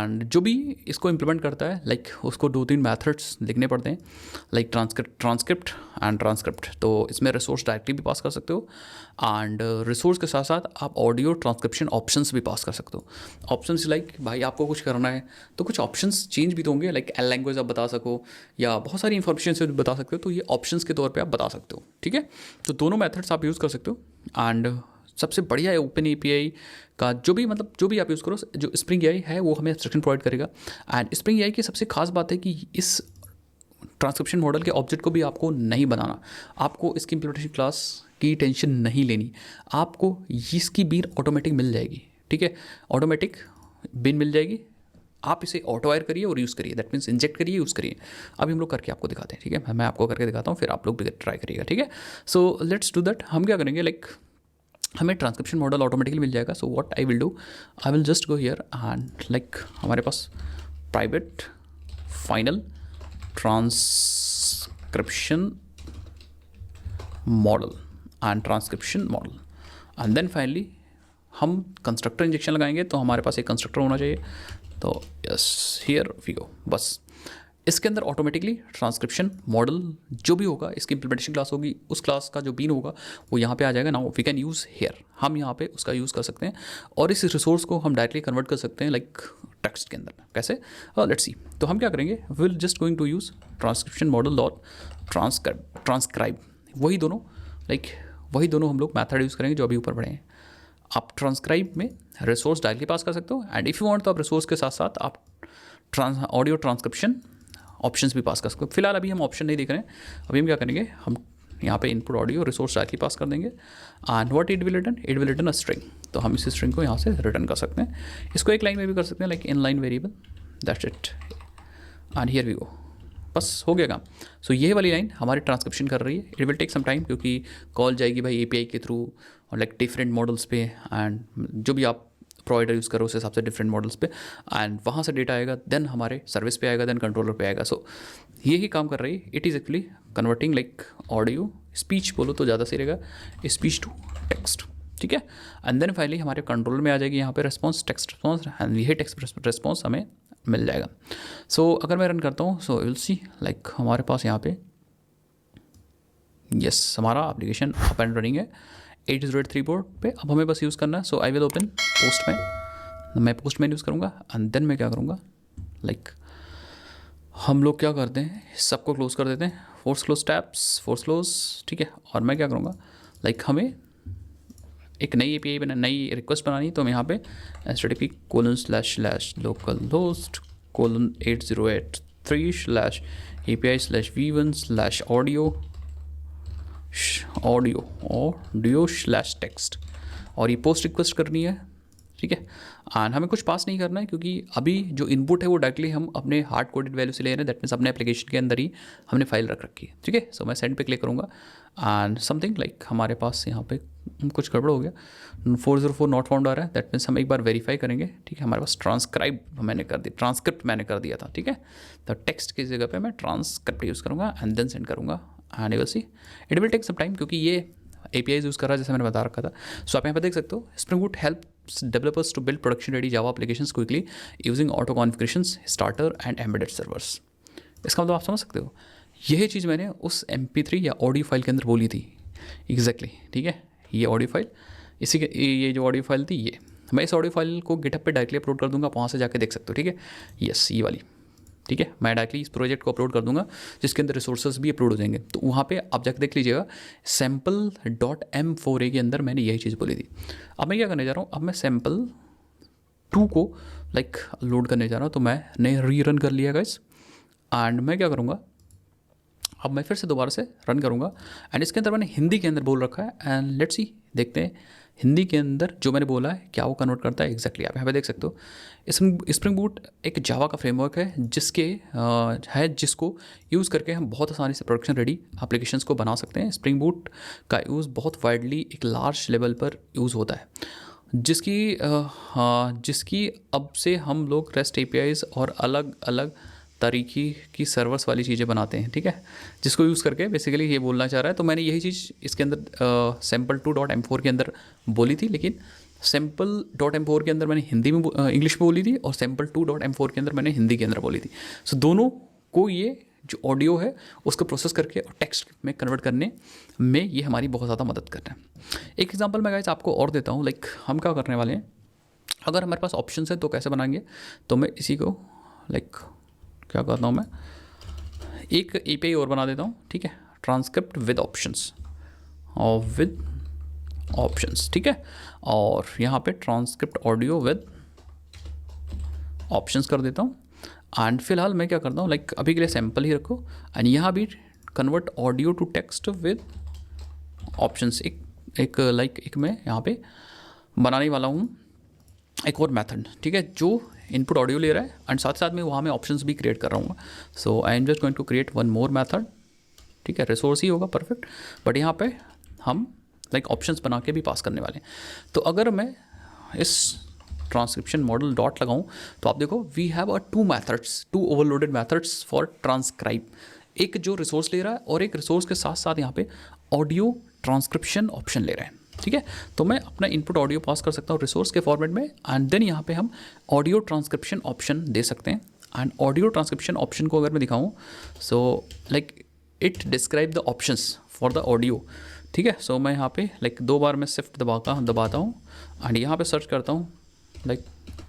एंड जो भी इसको इम्प्लीमेंट करता है उसको 2-3 मैथड्स लिखने पड़ते हैं, ट्रांसक्रिप्ट एंड ट्रांसक्रिप्ट। तो इसमें रिसोर्स डायरेक्टली भी पास कर सकते हो, एंड रिसोर्स के साथ साथ आप ऑडियो ट्रांसक्रिप्शन ऑप्शंस भी पास कर सकते हो। ऑप्शंस भाई आपको कुछ करना है तो कुछ ऑप्शंस चेंज भी तो होंगे, एल लैंग्वेज आप बता सको, या बहुत सारी इन्फॉर्मेशन से बता सकते हो, तो ये ऑप्शंस के तौर पे आप बता सकते हो, ठीक है। तो दोनों मेथड्स आप यूज़ कर सकते हो, एंड सबसे बढ़िया है ओपन एपीआई का जो भी आप यूज़ करो, जो स्प्रिंग एआई है वो हमें एब्स्ट्रैक्शन प्रोवाइड करेगा। एंड स्प्रिंग एआई की सबसे खास बात है कि इस ट्रांसक्रिप्शन मॉडल के ऑब्जेक्ट को भी आपको नहीं बनाना, आपको इसकी इम्प्लीमेंटेशन क्लास की टेंशन नहीं लेनी, आपको इसकी बीन ऑटोमेटिक मिल जाएगी, ठीक है। ऑटोमेटिक बिन मिल जाएगी, आप इसे ऑटो वायर करिए और यूज़ करिए, दैट मीन्स इंजेक्ट करिए, यूज़ करिए। अभी हम लोग करके आपको दिखाते हैं, ठीक है। मैं आपको करके दिखाता हूँ, फिर आप लोग भी ट्राई करिएगा, ठीक है। So let's do that. हम क्या करेंगे, हमें ट्रांसक्रिप्शन मॉडल ऑटोमेटिकली मिल जाएगा। So what I will do, I will just go here and हमारे पास private final transcription model and transcription model, and then finally हम कंस्ट्रक्टर इंजेक्शन लगाएंगे, तो हमारे पास एक कंस्ट्रक्टर होना चाहिए। तो यस हियर वी गो, बस इसके अंदर ऑटोमेटिकली ट्रांसक्रिप्शन मॉडल जो भी होगा, इसकी इंप्लीमेंटेशन क्लास होगी, उस क्लास का जो बीन होगा वो यहाँ पे आ जाएगा। Now we can use here, हम यहाँ पे उसका यूज़ कर सकते हैं और इस रिसोर्स को हम डायरेक्टली कन्वर्ट कर सकते हैं लाइक टेक्स्ट के अंदर। कैसे? Let's see. तो हम क्या करेंगे, will just going to use transcription model dot transcribe, वही दोनों हम लोग मैथड यूज़ करेंगे जो अभी ऊपर पढ़े हैं। आप ट्रांसक्राइब में रिसोर्स डायरेक्टली पास कर सकते हो, एंड इफ़ यू वांट तो आप रिसोर्स के साथ साथ आप ऑडियो ट्रांसक्रिप्शन ऑप्शंस भी पास कर सकते हो। फिलहाल अभी हम ऑप्शन नहीं देख रहे हैं, अभी हम क्या करेंगे, हम यहाँ पे इनपुट ऑडियो रिसोर्स डायरेक्टली पास कर देंगे and what it will return a string. तो हम इस स्ट्रिंग को यहाँ से रिटर्न कर सकते हैं। इसको एक लाइन में भी कर सकते हैं like inline variable, that's it and here we go, बस हो गया काम। सो ये वाली लाइन हमारी ट्रांसक्रिप्शन कर रही है। It will take some time क्योंकि कॉल जाएगी भाई एपीआई के थ्रू और लाइक डिफरेंट मॉडल्स पे, एंड जो भी आप प्रोवाइडर यूज़ करो उस हिसाब से डिफरेंट मॉडल्स पे, एंड वहाँ से डेटा आएगा, देन हमारे सर्विस पे आएगा, देन कंट्रोलर पे आएगा। सो यही काम कर रही है। It is actually converting like audio, speech बोलो तो ज़्यादा सही रहेगा, स्पीच टू टेक्स्ट, ठीक है। एंड देन फाइनली हमारे कंट्रोलर में आ जाएगी यहाँ पे रिस्पॉन्स, टेक्स्ट रिस्पॉन्स, एंड यही टेक्स्ट रिस्पॉन्स हमें मिल जाएगा। सो अगर मैं रन करता हूँ, सो विल सी लाइक हमारे पास यहाँ पे यस हमारा एप्लीकेशन अप एंड रनिंग है 8083 बोर्ड पे। अब हमें बस यूज़ करना है। सो आई विल ओपन पोस्टमैन, मैं पोस्टमैन यूज़ करूँगा एंड देन मैं क्या करूँगा, लाइक हम लोग क्या करते हैं, सबको क्लोज कर देते हैं, force close tabs, force close, ठीक है। और मैं क्या करूँगा, लाइक हमें एक नई API नई रिक्वेस्ट बनानी, तो मैं यहाँ पे http://localhost:8083/v1/audio/text और ये पोस्ट रिक्वेस्ट करनी है, ठीक है। एंड हमें कुछ पास नहीं करना है क्योंकि अभी जो इनपुट है वो डायरेक्टली हम अपने हार्ड कोडेड वैल्यू से ले रहे हैं, दैट मीन्स अपने एप्लीकेशन के अंदर ही हमने फाइल रख रखी है, ठीक है। सो मैं सेंड पे क्लिक करूँगा एंड समथिंग लाइक हमारे पास यहाँ पे कुछ गड़बड़ हो गया, 404 नॉट फाउंड आ रहा है, दैट मीन्स हम एक बार वेरीफाई करेंगे, ठीक है। हमारे पास ट्रांसक्रिप्ट मैंने कर दिया था, ठीक है। तो टेक्स्ट की जगह पे मैं ट्रांसक्रिप्ट यूज़ करूँगा एंड देन सेंड करूँगा and you will see it will take some time क्योंकि ये APIs यूज़ कर रहा है जैसे मैंने बता रखा था। सो आप यहाँ पे देख सकते हो, spring boot helps developers to build production ready Java applications quickly using auto configurations, starter and embedded servers. इसका मतलब आप समझ सकते हो, यही चीज़ मैंने उस MP3 या ऑडियो फाइल के अंदर बोली थी एग्जैक्टली, ठीक है। ये ऑडियो फाइल, इसी के ये जो ऑडियो फाइल थी, ये मैं इस ऑडियो फाइल को गिटहब पे डायरेक्टली अपलोड कर दूंगा, आप वहाँ से जाके देख सकते हो, ठीक है। यस ये वाली, ठीक है, मैं डायरेक्टली इस प्रोजेक्ट को अपलोड कर दूंगा जिसके अंदर रिसोर्सेज भी अपलोड हो जाएंगे, तो वहाँ पे आप जाकर देख लीजिएगा। sample.m4a के अंदर मैंने यही चीज़ बोली थी। अब मैं क्या करने जा रहा हूँ, अब मैं सैम्पल 2 को लाइक लोड करने जा रहा हूँ, तो मैंने रीरन कर लिया गाइस एंड मैं क्या करूँगा, अब मैं फिर से दोबारा से रन करूँगा एंड इसके अंदर मैंने हिंदी के अंदर बोल रखा है एंड लेट्स सी, देखते हैं हिंदी के अंदर जो मैंने बोला है क्या वो कन्वर्ट करता है एग्जैक्टली। आप यहाँ पे देख सकते हो, स्प्रिंग बूट एक जावा का फ्रेमवर्क है जिसको यूज़ करके हम बहुत आसानी से प्रोडक्शन रेडी एप्लीकेशंस को बना सकते हैं। स्प्रिंग बूट का यूज़ बहुत वाइडली एक लार्ज लेवल पर यूज़ होता है, जिसकी अब से हम लोग रेस्ट APIs और अलग अलग तरीके की सर्वर्स वाली चीज़ें बनाते हैं, ठीक है, जिसको यूज़ करके बेसिकली ये बोलना चाह रहा है। तो मैंने यही चीज़ इसके अंदर sample2.m4 के अंदर बोली थी, लेकिन sample.m4 के अंदर मैंने हिंदी में इंग्लिश में बोली थी और sample2.m4 के अंदर मैंने हिंदी के अंदर बोली थी। सो दोनों को ये जो ऑडियो है उसको प्रोसेस करके और टेक्स्ट में कन्वर्ट करने में ये हमारी बहुत ज़्यादा मदद कर रहा है। एक एग्जाम्पल मैं गाइस आपको और देता हूँ, लाइक हम क्या करने वाले हैं, अगर हमारे पास ऑप्शन है तो कैसे बनाएंगे, तो मैं इसी को लाइक क्या करता हूँ, मैं एक API और बना देता हूँ, ठीक है, ट्रांसक्रिप्ट विद ऑप्शंस ठीक है, और यहाँ पे ट्रांसक्रिप्ट ऑडियो विद ऑप्शंस कर देता हूँ एंड फिलहाल मैं क्या करता हूँ, लाइक अभी के लिए सैम्पल ही रखो एंड यहाँ भी convert audio to text with options एक मैं यहाँ पे बनाने वाला हूँ एक और मेथड, ठीक है, जो इनपुट ऑडियो ले रहा है एंड साथ साथ में वहाँ मैं ऑप्शंस भी क्रिएट कर रहा हूँ। So I am just going to create one more method, ठीक है, रिसोर्स ही होगा परफेक्ट, बट यहाँ पे हम लाइक ऑप्शंस बना के भी पास करने वाले हैं। तो अगर मैं इस ट्रांसक्रिप्शन मॉडल डॉट लगाऊँ तो आप देखो we have two overloaded methods for transcribe, एक जो रिसोर्स ले रहा है और एक रिसोर्स के साथ साथ यहाँ पे ऑडियो ट्रांसक्रिप्शन ऑप्शन ले रहे हैं, ठीक है। तो मैं अपना इनपुट ऑडियो पास कर सकता हूँ रिसोर्स के फॉर्मेट में एंड देन यहाँ पे हम ऑडियो ट्रांसक्रिप्शन ऑप्शन दे सकते हैं एंड ऑडियो ट्रांसक्रिप्शन ऑप्शन को अगर मैं दिखाऊँ, so like it describe the options for the audio, ठीक है। सो मैं यहाँ पे लाइक 2 बार मैं शिफ्ट दबाता हूँ एंड यहाँ पे सर्च करता हूँ लाइक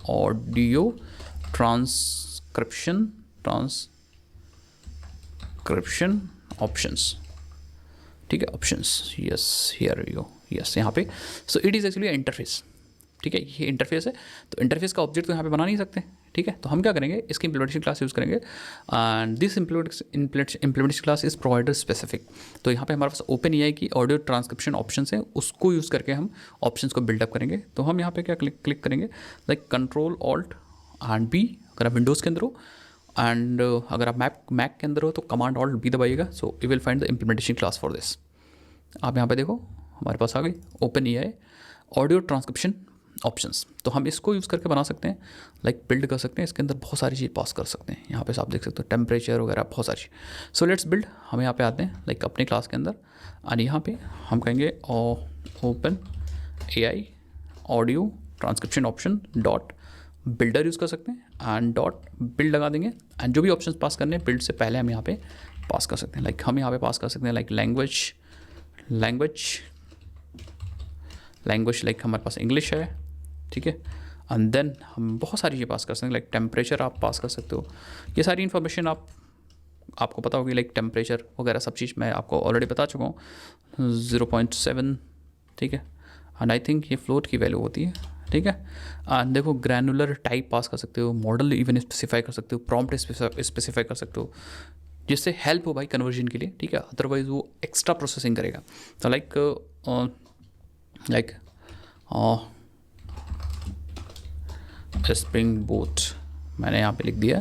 ऑडियो ट्रांसक्रिप्शन ऑप्शंस, ठीक है, options, yes here you, yes यहाँ पे। So it is actually interface, ठीक है, ये इंटरफेस है। तो इंटरफेस का ऑब्जेक्ट तो यहाँ पे बना नहीं सकते, ठीक है। तो हम क्या करेंगे, इसकी इंप्लीमेंटेशन क्लास यूज़ करेंगे and this implementation class is provider specific. तो यहाँ पे हमारे पास ओपन एआई की ऑडियो ट्रांसक्रिप्शन ऑप्शंस है, उसको यूज़ करके हम ऑप्शंस को बिल्डअप करेंगे। तो हम यहाँ पे क्या क्लिक करेंगे, like control alt and B अगर आप विंडोज़ के अंदर हो, एंड अगर आप मैक के अंदर हो तो कमांड ऑल्ट बी दबाइएगा। So you will find the implementation class for this. आप यहाँ पे देखो हमारे पास आ गई open AI audio transcription options. तो हम इसको यूज़ करके बना सकते हैं, लाइक बिल्ड कर सकते हैं, इसके अंदर बहुत सारी चीज़ पास कर सकते हैं। यहाँ पे आप देख सकते हो टेम्परेचर वगैरह बहुत सारी। सो लेट्स बिल्ड, हम यहाँ पे आते हैं लाइक अपने क्लास के अंदर और यहाँ पे हम कहेंगे open AI audio transcription option dot builder use कर सकते हैं एंड डॉट बिल्ड लगा देंगे एंड जो भी ऑप्शन पास करने हैं बिल्ड से पहले हम यहाँ पे पास कर सकते हैं। लाइक हम यहाँ पे पास कर सकते हैं लाइक लैंग्वेज लाइक हमारे पास इंग्लिश है, ठीक है। एंड देन हम बहुत सारी चीज़ें पास कर सकते हैं, लाइक टेम्परेचर आप पास कर सकते हो। ये सारी इन्फॉर्मेशन आपको पता होगी, लाइक टेम्परेचर वगैरह सब चीज़ मैं आपको ऑलरेडी बता चुका हूँ, 0.7, ठीक है। एंड आई थिंक ये फ्लोट की वैल्यू होती है, ठीक है। एंड देखो ग्रैनुलर टाइप पास कर सकते हो, मॉडल इवन स्पेसिफाई कर सकते हो, प्रॉम्प्ट स्पेसिफाई कर सकते हो, जिससे हेल्प हो भाई कन्वर्जन के लिए, ठीक है। अदरवाइज वो एक्स्ट्रा प्रोसेसिंग करेगा। तो लाइक स्प्रिंग बूट मैंने यहाँ पे लिख दिया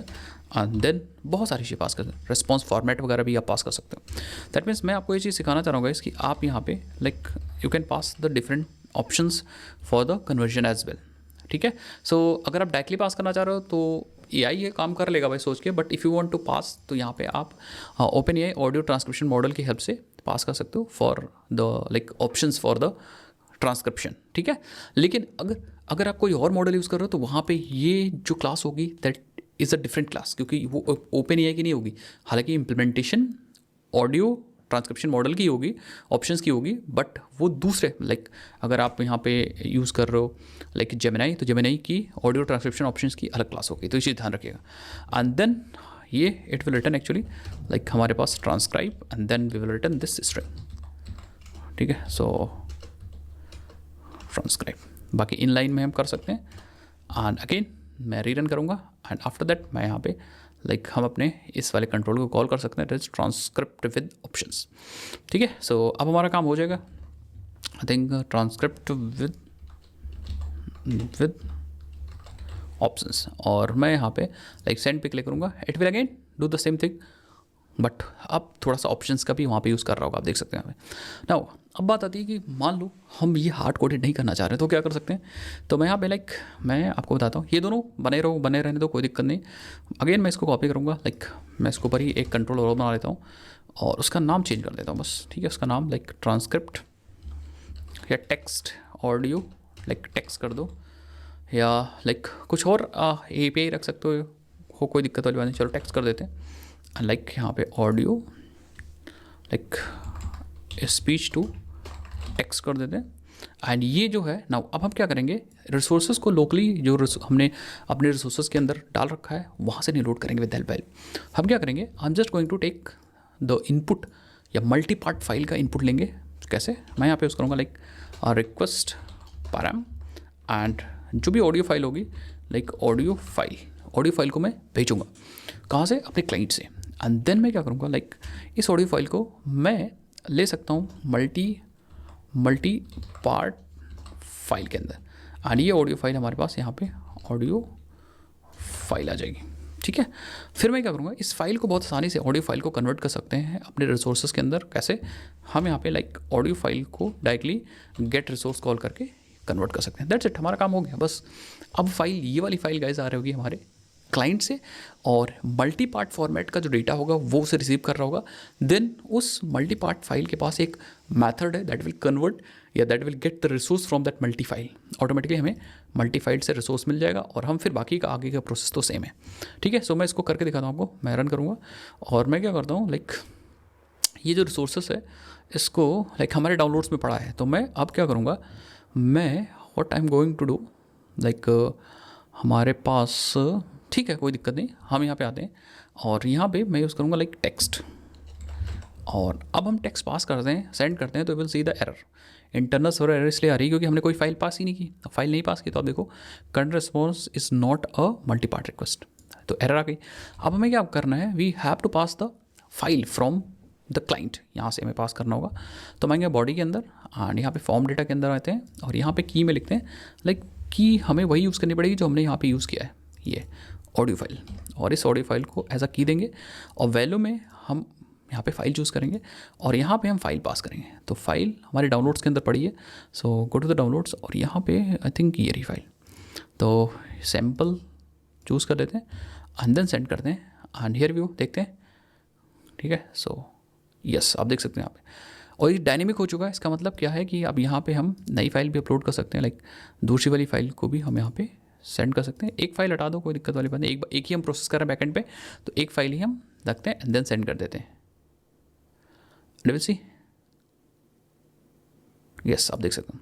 एंड देन बहुत सारी चीज़ पास कर सकते हैं, रिस्पॉन्स फॉर्मेट वगैरह भी आप पास कर सकते हो। दैट मीन्स मैं आपको ये चीज़ सिखाना चाह रहा हूँ इसकी आप यहाँ पे like you can pass the different options for the conversion as well, ठीक है। सो अगर आप डायरेक्टली पास करना चाह रहे हो तो एआई ये काम कर लेगा भाई सोच के, but if you want to pass तो यहाँ पे आप open AI audio transcription model की हेल्प से पास कर सकते हो for the like options for the transcription, ठीक है। लेकिन अगर आप कोई और मॉडल यूज़ कर रहे हो तो वहाँ पे ये जो क्लास होगी that is a different class, क्योंकि वो ओपन एआई की नहीं होगी। हालांकि इम्प्लीमेंटेशन ऑडियो ट्रांसक्रिप्शन मॉडल की होगी, ऑप्शंस की होगी, बट वो दूसरे लाइक अगर आप यहाँ पे यूज़ कर रहे हो लाइक जेमिनाई, तो जेमिनाई की ऑडियो ट्रांसक्रिप्शन ऑप्शंस की अलग क्लास होगी। तो ये चीज़ ध्यान रखिएगा। एंड देन ये it will return actually like हमारे पास transcribe and then we will return this string, ठीक है। सो ट्रांसक्राइब बाकी इन लाइन में हम कर सकते हैं एंड अगेन मैं रीरन करूँगा एंड आफ्टर दैट मैं यहाँ पे लाइक हम अपने इस वाले कंट्रोल को कॉल कर सकते हैं, it is transcript with options, ठीक है। सो अब हमारा काम हो जाएगा I think transcript with options और मैं यहाँ पे लाइक सेंड पे क्लिक करूँगा, it will again do the same thing, but अब थोड़ा सा ऑप्शंस का भी वहाँ पे यूज़ कर रहा होगा, आप देख सकते हैं यहाँ पे। नाउ अब बात आती है कि मान लो हम ये हार्ड कोडेड नहीं करना चाह रहे तो क्या कर सकते हैं। तो मैं यहाँ पे लाइक मैं आपको बताता हूँ, ये दोनों बने रहने दो, कोई दिक्कत नहीं। अगेन मैं इसको कॉपी करूँगा, लाइक मैं इसको ऊपर ही एक कंट्रोल और बना लेता हूँ और उसका नाम चेंज कर देता हूँ बस, ठीक है। उसका नाम लाइक ट्रांसक्रिप्ट या टेक्स्ट ऑडियो, लाइक टेक्स्ट कर दो या लाइक कुछ और API रख सकते हो, कोई दिक्कत वाली बात नहीं। चलो टेक्स्ट कर देते हैं, लाइक यहाँ पे audio like speech to text कर देते हैं। एंड ये जो है ना, अब हम क्या करेंगे, रिसोर्सेज को लोकली जो हमने अपने रिसोर्सेज के अंदर डाल रखा है वहाँ से नहीं लोड करेंगे विद हेल्प वैल्यू। हम क्या करेंगे, I am just going to take the input या मल्टी पार्ट फाइल का इनपुट लेंगे। कैसे, मैं यहाँ पे यूज़ करूँगा लाइक रिक्वेस्ट पैराम एंड जो भी ऑडियो फाइल होगी लाइक ऑडियो फाइल को मैं भेजूँगा कहाँ से, अपने क्लाइंट से। एंड देन मैं क्या करूँगा, लाइक इस ऑडियो फाइल को मैं ले सकता हूँ मल्टी पार्ट फाइल के अंदर एंड ये ऑडियो फाइल हमारे पास यहाँ पे ऑडियो फाइल आ जाएगी, ठीक है। फिर मैं क्या करूँगा, इस फाइल को बहुत आसानी से ऑडियो फाइल को कन्वर्ट कर सकते हैं अपने रिसोर्सेज के अंदर। कैसे, हम यहाँ पे लाइक ऑडियो फाइल को डायरेक्टली गेट रिसोर्स कॉल करके कन्वर्ट कर सकते हैं। दैट्स इट, हमारा काम हो गया बस। अब फाइल, ये वाली फाइल गाइस आ रही होगी हमारे क्लाइंट से और मल्टी पार्ट फॉर्मेट का जो डेटा होगा वो उसे रिसीव कर रहा होगा। देन उस मल्टी पार्ट फाइल के पास एक मेथड है दैट विल कन्वर्ट या that will get the resource from that multi file. Automatically हमें मल्टी फाइल से रिसोर्स मिल जाएगा और हम फिर बाकी का आगे का प्रोसेस तो सेम है। ठीक है, सो मैं इसको करके दिखाता हूँ आपको। मैं रन करूँगा और मैं क्या करता हूँ, लाइक ये जो रिसोर्सेस है इसको लाइक हमारे डाउनलोड्स में पड़ा है। तो मैं अब क्या करूँगा, मैं what I am going to do, like हमारे पास ठीक है कोई दिक्कत नहीं, हम यहाँ पे आते हैं और यहाँ पे मैं यूज़ करूँगा लाइक टेक्स्ट। और अब हम टेक्स्ट पास करते हैं, सेंड करते हैं, तो will see the error. Internal server error इसलिए आ रही है क्योंकि हमने कोई फाइल पास ही नहीं की। फाइल नहीं पास की तो आप देखो current response is not a multipart request, तो एरर आ गई। अब हमें क्या करना है, we have to pass the file from the client, यहाँ से हमें पास करना होगा। तो मैं बॉडी के अंदर एंड यहाँ पे फॉर्म डेटा के अंदर आते हैं और यहाँ पे की में लिखते हैं, लाइक की हमें वही यूज़ करनी पड़ेगी जो हमने यहाँ पे यूज़ किया है, ये ऑडियो फाइल। और इस ऑडियो फाइल को एज अ की देंगे और वैल्यू में हम यहाँ पे फाइल चूज़ करेंगे और यहाँ पे हम फाइल पास करेंगे। तो फाइल हमारे डाउनलोड्स के अंदर पड़ी है, सो गो टू द डाउनलोड्स और यहाँ पे आई थिंक ये रही फाइल। तो सैम्पल चूज़ कर लेते हैं एंड देन सेंड करते हैं एंड हियर व्यू देखते हैं। ठीक है, सो यस आप देख सकते हैं यहाँ पे और ये डायनेमिक हो चुका है। इसका मतलब क्या है कि अब यहाँ पे हम नई फाइल भी अपलोड कर सकते हैं, लाइक दूसरी वाली फाइल को भी हम यहाँ पे सेंड कर सकते हैं। एक फाइल हटा दो, कोई दिक्कत वाली बात नहीं, एक ही हम प्रोसेस कर रहे हैं बैकएंड पे, तो एक फाइल ही हम रखते हैं एंड देन सेंड कर देते हैं। विल सी यस आप देख सकते हैं।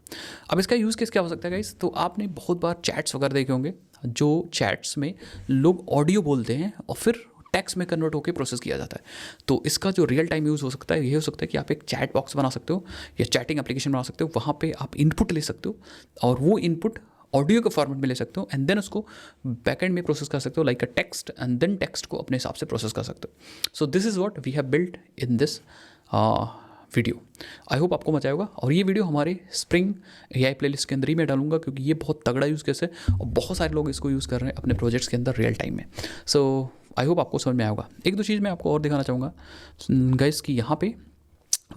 अब इसका यूज़ केस क्या हो सकता है गाइस, तो आपने बहुत बार चैट्स वगैरह देखे होंगे जो चैट्स में लोग ऑडियो बोलते हैं और फिर टेक्स्ट में कन्वर्ट होकर प्रोसेस किया जाता है। तो इसका जो रियल टाइम यूज़ हो सकता है ये हो सकता है कि आप एक चैट बॉक्स बना सकते हो या चैटिंग एप्लीकेशन बना सकते हो, वहाँ पे आप इनपुट ले सकते हो और वो इनपुट ऑडियो के फॉर्मेट में ले सकते हो एंड देन उसको बैकएंड में प्रोसेस कर सकते हो like a text and then text को अपने हिसाब से प्रोसेस कर सकते हो। So this is what we have built in this video. I hope आपको मजा आएगा और ये वीडियो हमारे स्प्रिंग AI प्लेलिस्ट के अंदर ही मैं डालूंगा क्योंकि ये बहुत तगड़ा यूज़ केस है और बहुत सारे लोग इसको यूज़ कर रहे हैं अपने प्रोजेक्ट्स के अंदर रियल टाइम में। सो आई होप आपको समझ में आएगा। एक दो चीज़ मैं आपको और दिखाना चाहूँगा गाइस कि यहाँ पे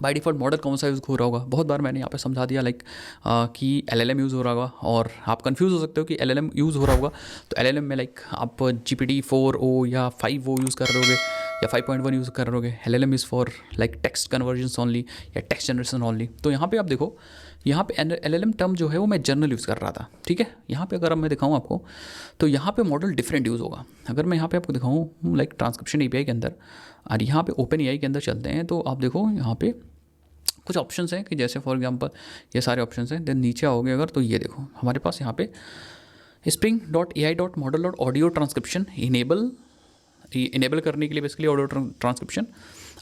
बाय डिफ़ॉल्ट मॉडल कौन सा यूज़ हो रहा होगा। बहुत बार मैंने यहाँ पे समझा दिया लाइक कि LLM यूज़ हो रहा होगा और आप कंफ्यूज हो सकते हो कि LLM यूज़ हो रहा होगा। तो LLM में लाइक आप GPT-4o या 5o यूज़ कर रहे होगे या 5.1 यूज़ कर रहे होगे। LLM is for like text convergence only या टेक्स्ट जनरेशन ओनली। तो यहाँ पे आप देखो, यहाँ पे LLM टर्म जो है वो मैं जनरल यूज़ कर रहा था। ठीक है, यहाँ पे अगर अब मैं दिखाऊँ आपको तो यहाँ पे मॉडल डिफरेंट यूज़ होगा। अगर मैं यहाँ पे आपको दिखाऊँ लाइक ट्रांसक्रिप्शन API के अंदर और यहाँ पे OpenAI के अंदर चलते हैं तो आप देखो यहाँ पे कुछ ऑप्शंस हैं कि जैसे फॉर एग्जांपल ये सारे ऑप्शंस हैं। देन नीचे आओगे अगर तो ये देखो हमारे पास यहाँ पे spring.ai.model.audio ट्रांसक्रिप्शन इनेबल करने के लिए बेसिकली ऑडियो ट्रांसक्रिप्शन।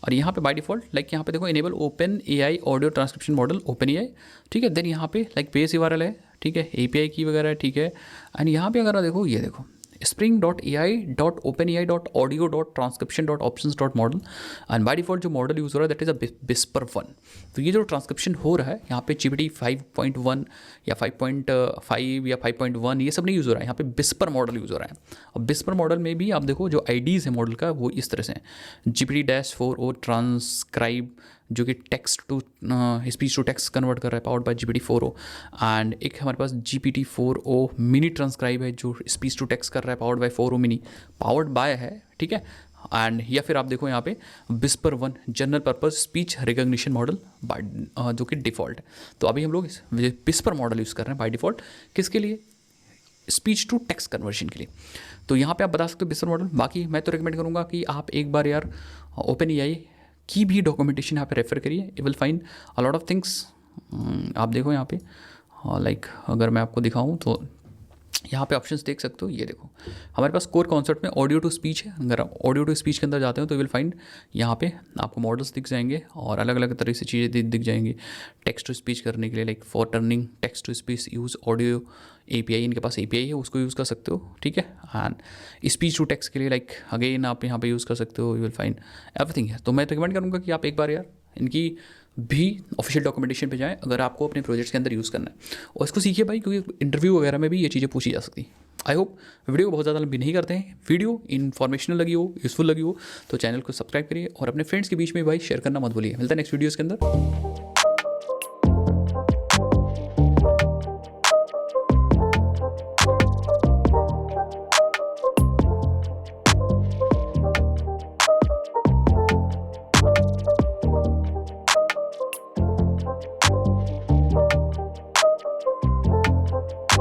और यहाँ पे बाय डिफ़ॉल्ट लाइक यहाँ पे देखो enable OpenAI audio transcription model OpenAI। ठीक है, देन यहाँ पे लाइक बेस URL है, ठीक है, API की वगैरह है, ठीक है। एंड यहाँ पे अगर देखो ये देखो spring.ai.openai.audio.transcription.options.model एंड बाय डिफ़ॉल्ट जो मॉडल यूज़ हो रहा है दैट इज़ अ Whisper 1। तो ये जो ट्रांसक्रिप्शन हो रहा है यहाँ पे GPT 5.1 या 5.5 या 5.1 ये सब नहीं यूज़ हो रहा है, यहाँ पे Whisper मॉडल यूज़ हो रहा है। और Whisper मॉडल में भी आप देखो जो IDs है मॉडल का वो इस तरह से GPT-4o ट्रांसक्राइब जो कि text to speech to text convert कर रहा है पावर्ड बाय GPT-4o। एंड एक हमारे पास GPT-4o मिनी ट्रांसक्राइब है जो स्पीच टू टेक्स्ट कर रहा है powered by 4o mini, powered by है, ठीक है। एंड या फिर आप देखो यहाँ पे Whisper 1 general purpose speech recognition model जो कि डिफ़ॉल्ट है। तो अभी हम लोग Whisper मॉडल यूज़ कर रहे हैं बाय डिफ़ॉल्ट, किसके लिए, स्पीच टू टेक्स्ट कन्वर्जन के लिए। तो यहाँ पे आप बता सकते हो Whisper मॉडल। बाकी मैं तो रिकमेंड करूँगा कि आप एक बार यार OpenAI की भी डॉक्यूमेंटेशन यहाँ पे रेफर करिए, you will find a lot of things. आप देखो यहाँ पे लाइक अगर मैं आपको दिखाऊँ तो यहाँ पे ऑप्शंस देख सकते हो। ये देखो हमारे पास कोर कॉन्सेप्ट में ऑडियो टू स्पीच है। अगर आप ऑडियो टू स्पीच के अंदर जाते हो तो यू विल फाइंड यहाँ पे आपको मॉडल्स दिख जाएंगे और अलग अलग तरह से चीज़ें दिख जाएंगी टेक्स्ट टू स्पीच करने के लिए। Like for turning text to speech use audio API, इनके पास API है उसको यूज़ कर सकते हो, ठीक है। एंड स्पीच टू टेक्स्ट के लिए लाइक अगेन आप यहाँ पे यूज़ कर सकते हो, यू विल फाइंड एवरीथिंग है। तो मैं रिकमेंड करूँगा कि आप एक बार यार इनकी भी ऑफिशियल डॉक्यूमेंटेशन पे जाएं अगर आपको अपने प्रोजेक्ट्स के अंदर यूज़ करना है और इसको सीखिए भाई, क्योंकि इंटरव्यू वगैरह में भी ये चीज़ें पूछी जा सकती। आई होप वीडियो को बहुत ज़्यादा लंबी नहीं करते हैं। वीडियो इन्फॉर्मेशनल लगी हो, यूज़फुल लगी हो तो चैनल को सब्सक्राइब करिए और अपने फ्रेंड्स के बीच में भाई शेयर करना मत भूलिए। मिलता है नेक्स्ट वीडियोज़ के अंदर।